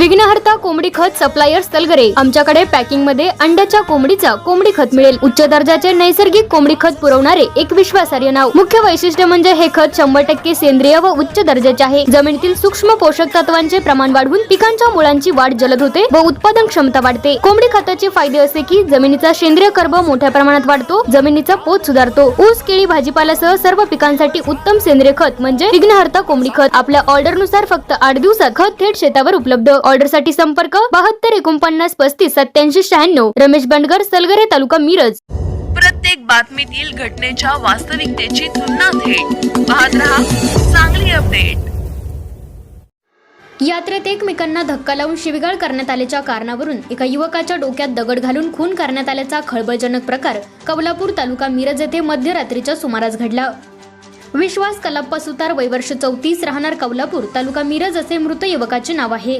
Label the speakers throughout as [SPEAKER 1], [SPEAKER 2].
[SPEAKER 1] विघ्नहर्ता कोंबडी खत सप्लायर सलगरे, आमच्याकडे पॅकिंग मध्ये अंड्याच्या कोंबडीचा कोंबडी खत मिळेल। उच्च दर्जाचे नैसर्गिक कोंबडी खत पुरवणारे एक विश्वासार्ह नाव। मुख्य वैशिष्ट्य म्हणजे हे खत 100% सेंद्रिय व उच्च दर्जाचे आहे। जमिनीतील सूक्ष्म पोषक तत्वांचे प्रमाण वाढवून पिकांच्या मुळांची वाढ जलद होते व उत्पादन क्षमता वाढते। कोंबडी खताचे फायदे असे की जमिनीचा सेंद्रिय कर्ब मोठ्या प्रमाणात वाढतो, जमिनीचा पोत सुधारतो। ऊस, केळी, भाजीपाल्यासह सर्व पिकांसाठी उत्तम सेंद्रिय खत म्हणजे विघ्नहर्ता कोंबडी खत। आपल्या ऑर्डर नुसार फक्त 8 दिवसात खत थेट शेतावर उपलब्ध। ऑर्डर साठी संपर्क 72 49 35 87 96। रमेश बंडगर, सलगरे, तालुका मिरज।
[SPEAKER 2] प्रत्येक बातमीतील घटनेच्या वास्तविकतेची तुलना थेट पाहत रहा चांगली अपडेट।
[SPEAKER 1] यात्रेत एकमेकांना धक्का लावून शिवीगाळ करण्यात आल्याच्या कारणावरून एका युवकाच्या डोक्यात दगड घालून खून करण्यात आल्याचा खळबळजनक प्रकार कवलापूर तालुका मिरज येथे मध्यरात्रीच्या सुमारास घडला। विश्वास कलाप्पा सुतार, वय वर्ष 34, राहणार कवलापूर तालुका मिरज असे मृत युवकाचे नाव आहे।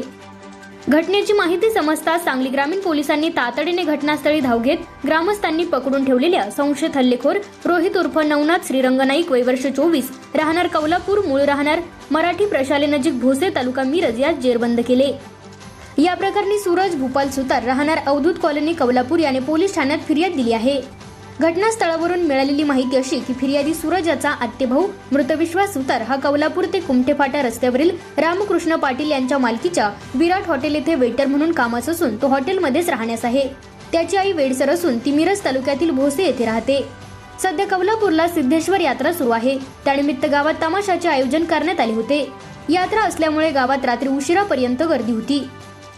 [SPEAKER 1] घटनेची माहिती समजताच सांगली ग्रामीण पोलिसांनी तातडीने घटनास्थळी धाव घेत ग्रामस्थांनी पकडून ठेवलेल्या संशयित हल्लेखोर रोहित उर्फ नवनाथ श्रीरंग नाईक, वय वर्ष 24, राहणार कवलापूर, मूळ राहणार मराठी प्रशालेनजीक भोसे तालुका मिरज यास जेरबंद केले। या प्रकरणी सूरज भूपाल सुतार, राहणार अवधूत कॉलनी कवलापूर याने पोलीस ठाण्यात फिर्याद दिली आहे। घटनास्थळावरून मिळालेली माहिती अशी की फिर्यादी सूरज याचा आत्तेभाऊ मृत विश्वास सुतार हा कवलापूर ते कुमठे फाटा रस्त्यावरील रामकृष्ण पाटील यांच्या मालकीच्या विराट हॉटेल येथे वेटर म्हणून कामास असून तो हॉटेलमध्येच राहण्यास आहे। त्याची आई वेडसर असून ती मिरज तालुक्यातील भोसे येथे राहते। सध्या कवलापूरला सिद्धेश्वर यात्रा सुरू आहे, त्यानिमित्त गावात तमाशाचे आयोजन करण्यात आले होते। यात्रा असल्यामुळे गावात रात्री उशिरापर्यंत गर्दी होती।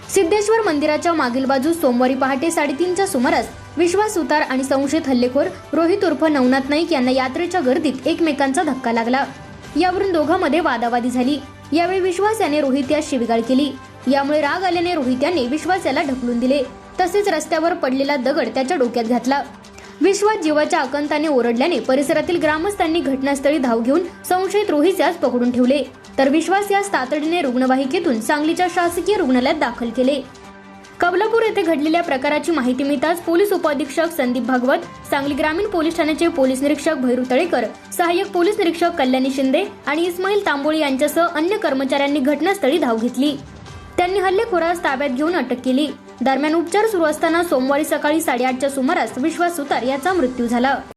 [SPEAKER 1] सिद्धेश्वर मंदिराच्या मागील बाजूस सोमवारी पहाटे 3:30च्या सुमारास विश्वास सुतार आणि संशयित हल्लेखोर रोहित उर्फ नवनाथ नाईक यांना यात्रेच्या गर्दीत एकमेकांचा धक्का लागला। यावरून दोघांमध्ये वादावादी झाली। यावेळी विश्वास याने रोहित यास शिवीगाळ केली। यामुळे राग आल्याने रोहित याने विश्वास याला ढकलून दिले, तसेच रस्त्यावर पडलेला दगड त्याच्या डोक्यात घातला। विश्वास जीवाच्या आकांताने ओरडल्याने परिसरातील ग्रामस्थांनी घटनास्थळी धाव घेऊन संशयित रोहित यास पकडून ठेवले, तर विश्वास यास तातडीने रुग्णवाहिकेतून सांगलीच्या शासकीय रुग्णालयात दाखल केले। कवलापूर येथे घडलेल्या प्रकाराची माहिती मिळताच पोलीस उपअधीक्षक संदीप भागवत, सांगली ग्रामीण पोलीस ठाण्याचे पोलीस निरीक्षक भैरू तळेकर, सहाय्यक पोलीस निरीक्षक कल्याणी शिंदे आणि इस्माईल तांबोळी यांच्यासह अन्य कर्मचाऱ्यांनी घटनास्थळी धाव घेतली। त्यांनी हल्लेखोरास ताब्यात घेऊन अटक केली। दरम्यान उपचार सुरू असताना सोमवारी सकाळी 8:30च्या सुमारास विश्वास सुतार याचा मृत्यू झाला।